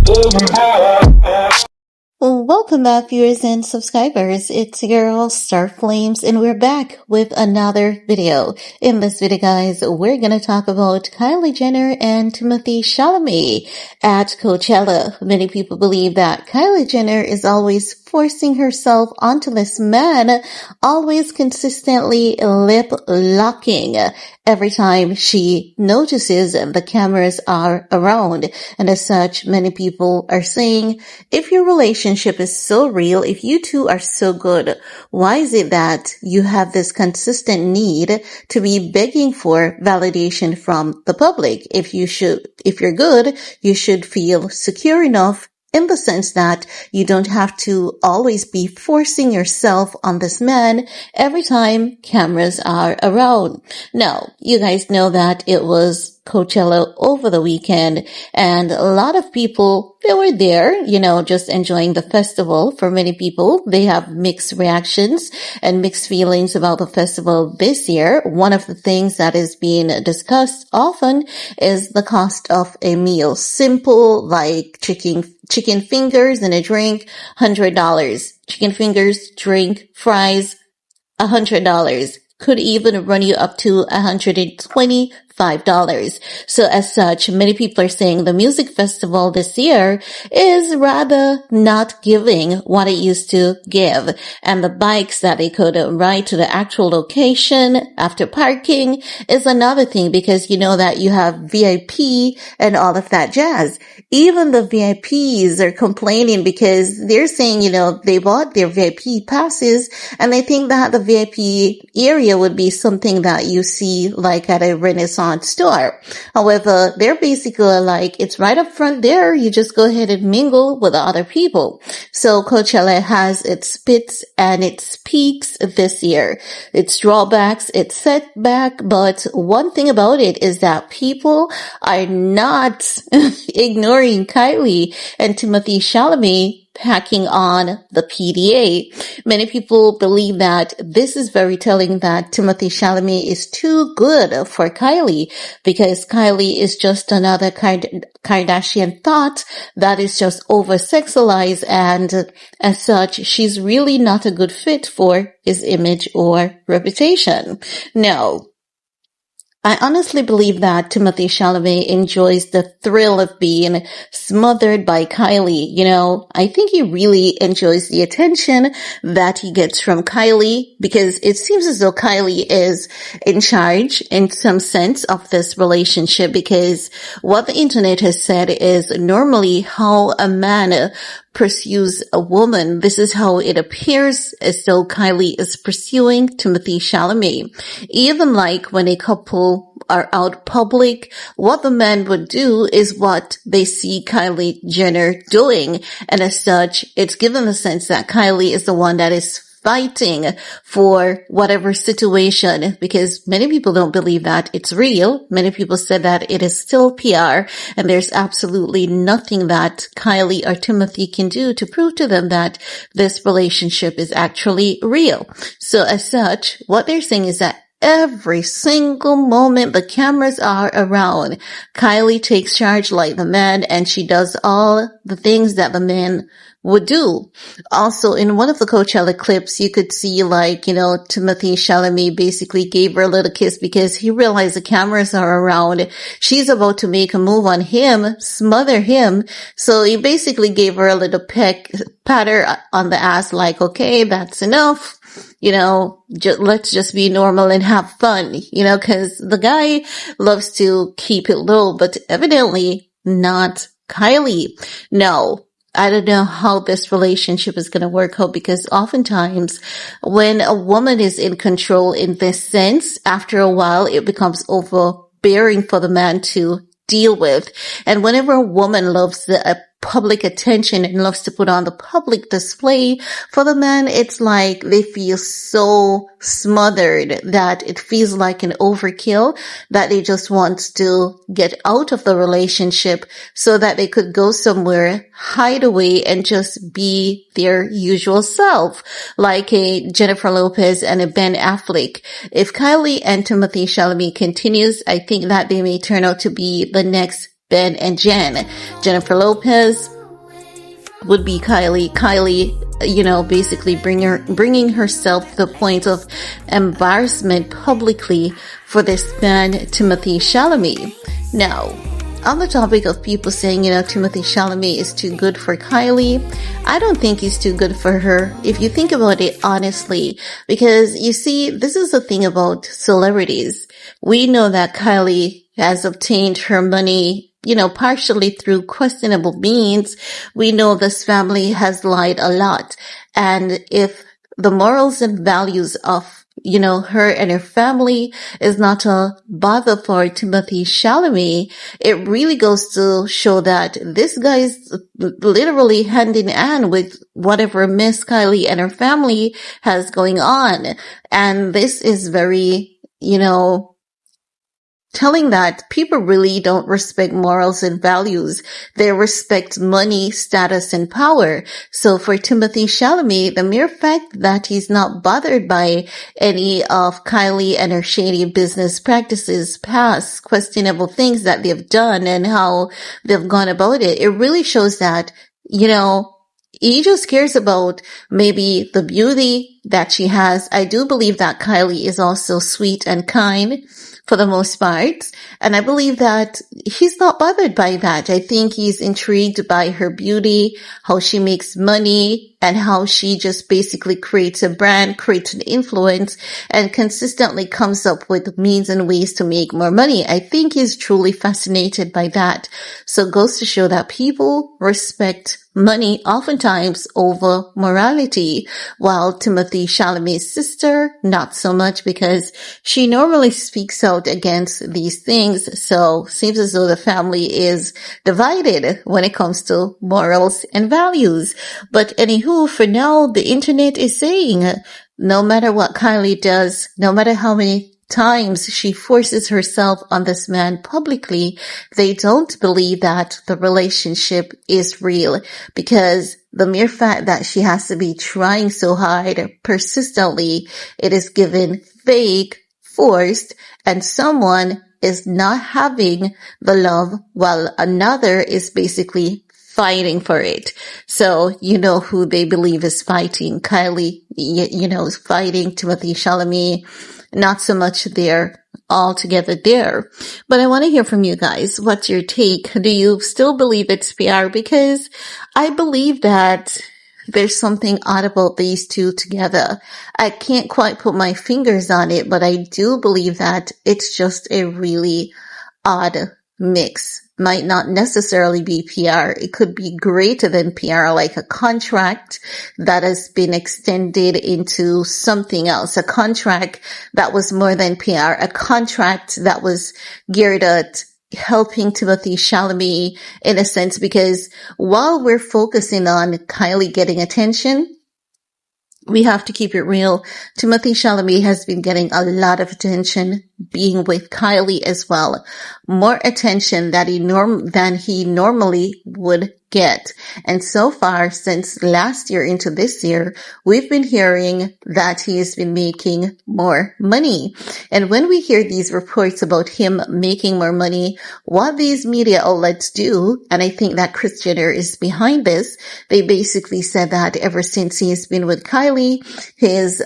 Welcome back, viewers and subscribers. It's your girl, Starflames, and we're back with another video. In this video, guys, we're gonna talk about Kylie Jenner and Timothée Chalamet at Coachella. Many people believe that Kylie Jenner is always forcing herself onto this man, always consistently lip locking every time she notices the cameras are around. And as such, many people are saying, if your relationship is so real, if you two are so good, why is it that you have this consistent need to be begging for validation from the public? If you're good, you should feel secure enough in the sense that you don't have to always be forcing yourself on this man every time cameras are around. Now, you guys know that it was Coachella over the weekend, and a lot of people, they were there, just enjoying the festival. For many people, they have mixed reactions and mixed feelings about the festival this year. One of the things that is being discussed often is the cost of a meal. Simple, like chicken fingers and a drink, $100. Chicken fingers, drink, fries, $100. Could even run you up to $125. So as such, many people are saying the music festival this year is rather not giving what it used to give. And the bikes that they could ride to the actual location after parking is another thing, because you know that you have VIP and all of that jazz. Even the VIPs are complaining because they're saying, they bought their VIP passes and they think that the VIP area would be something that you see like at a Renaissance store. However, they're basically like, it's right up front there. You just go ahead and mingle with other people. So Coachella has its spits and its peaks this year. Its drawbacks, its setback. But one thing about it is that people are not ignoring Kylie and Timothée Chalamet packing on the PDA. Many people believe that this is very telling that Timothée Chalamet is too good for Kylie, because Kylie is just another Kardashian thought that is just over-sexualized, and as such, she's really not a good fit for his image or reputation. Now, I honestly believe that Timothée Chalamet enjoys the thrill of being smothered by Kylie. I think he really enjoys the attention that he gets from Kylie, because it seems as though Kylie is in charge in some sense of this relationship, because what the internet has said is normally how a man pursues a woman, this is how it appears as though Kylie is pursuing Timothée Chalamet. Even like when a couple are out public, what the man would do is what they see Kylie Jenner doing. And as such, it's given the sense that Kylie is the one that is fighting for whatever situation, because many people don't believe that it's real. Many people said that it is still PR, and there's absolutely nothing that Kylie or Timothy can do to prove to them that this relationship is actually real. So as such, what they're saying is that every single moment the cameras are around, Kylie takes charge like the man, and she does all the things that the man would do. Also, in one of the Coachella clips, you could see Timothée Chalamet basically gave her a little kiss because he realized the cameras are around. She's about to make a move on him, smother him. So he basically gave her a little pat her on the ass like, okay, that's enough. Let's just be normal and have fun, cause the guy loves to keep it low, but evidently not Kylie. No. I don't know how this relationship is going to work out, because oftentimes when a woman is in control in this sense, after a while it becomes overbearing for the man to deal with. And whenever a woman loves the public attention and loves to put on the public display, for the man, it's like they feel so smothered that it feels like an overkill, that they just want to get out of the relationship so that they could go somewhere, hide away, and just be their usual self, like a Jennifer Lopez and a Ben Affleck. If Kylie and Timothée Chalamet continues, I think that they may turn out to be the next Ben and Jen. Jennifer Lopez, would be Kylie. Kylie, basically bringing herself to the point of embarrassment publicly for this man, Timothée Chalamet. Now, on the topic of people saying, Timothée Chalamet is too good for Kylie, I don't think he's too good for her, if you think about it honestly, because you see, this is the thing about celebrities. We know that Kylie has obtained her money, partially through questionable means. We know this family has lied a lot. And if the morals and values of her and her family is not a bother for Timothée Chalamet, it really goes to show that this guy is literally hand in hand with whatever Miss Kylie and her family has going on. And this is very, telling that people really don't respect morals and values. They respect money, status, and power. So for Timothée Chalamet, the mere fact that he's not bothered by any of Kylie and her shady business practices, past questionable things that they've done and how they've gone about it, it really shows that, he just cares about maybe the beauty that she has. I do believe that Kylie is also sweet and kind for the most part. And I believe that he's not bothered by that. I think he's intrigued by her beauty, how she makes money, and how she just basically creates a brand, creates an influence, and consistently comes up with means and ways to make more money. I think he's truly fascinated by that. So it goes to show that people respect money oftentimes over morality, while Timothée Chalamet's sister, not so much, because she normally speaks out against these things. So seems as though the family is divided when it comes to morals and values. But anywho, for now, the internet is saying no matter what Kylie does, no matter how many times she forces herself on this man publicly, they don't believe that the relationship is real, because the mere fact that she has to be trying so hard persistently, it is given fake, forced, and someone is not having the love while another is basically fighting for it. So you know who they believe is fighting. Kylie, is fighting Timothée Chalamet. Not so much there, all together there. But I want to hear from you guys. What's your take? Do you still believe it's PR? Because I believe that there's something odd about these two together. I can't quite put my fingers on it, but I do believe that it's just a really odd mix. Might not necessarily be PR. It could be greater than PR, like a contract that has been extended into something else, a contract that was more than PR, a contract that was geared at helping Timothée Chalamet in a sense, because while we're focusing on Kylie getting attention, we have to keep it real. Timothée Chalamet has been getting a lot of attention being with Kylie as well. More attention than he normally would get. And so far, since last year into this year, we've been hearing that he has been making more money. And when we hear these reports about him making more money, what these media outlets do, and I think that Krisjenner is behind this, they basically said that ever since he's been with Kylie, his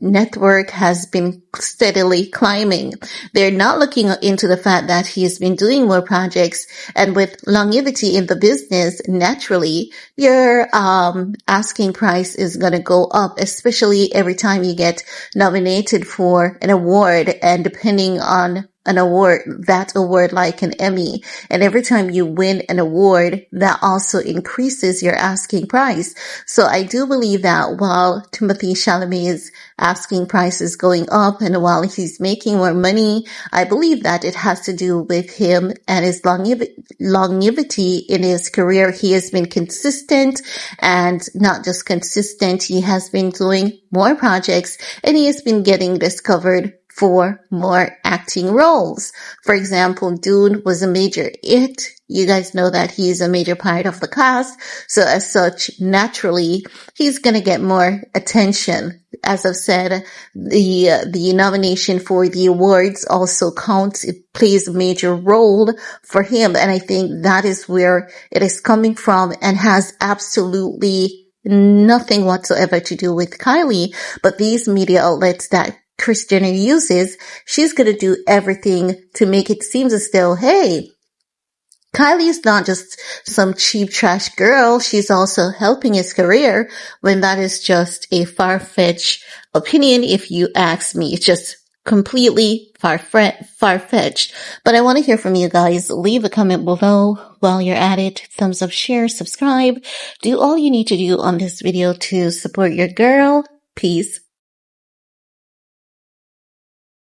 network has been steadily climbing. They're not looking into the fact that he has been doing more projects, and with longevity in the business, naturally your asking price is going to go up, especially every time you get nominated for an award, and depending on an award, that award like an Emmy, and every time you win an award, that also increases your asking price. So I do believe that while Timothée Chalamet's asking price is going up and while he's making more money, I believe that it has to do with him and his longevity in his career. He has been consistent, and not just consistent, he has been doing more projects, and he has been getting discovered for more acting roles. For example, Dune was a major hit. You guys know that he's a major part of the cast. So as such, naturally, he's going to get more attention. As I've said, the nomination for the awards also counts. It plays a major role for him. And I think that is where it is coming from and has absolutely nothing whatsoever to do with Kylie. But these media outlets that Kris Jenner uses, she's going to do everything to make it seem as though, hey, Kylie is not just some cheap trash girl. She's also helping his career, when that is just a far-fetched opinion. If you ask me, it's just completely far-fetched. But I want to hear from you guys. Leave a comment below. While you're at it, thumbs up, share, subscribe. Do all you need to do on this video to support your girl. Peace.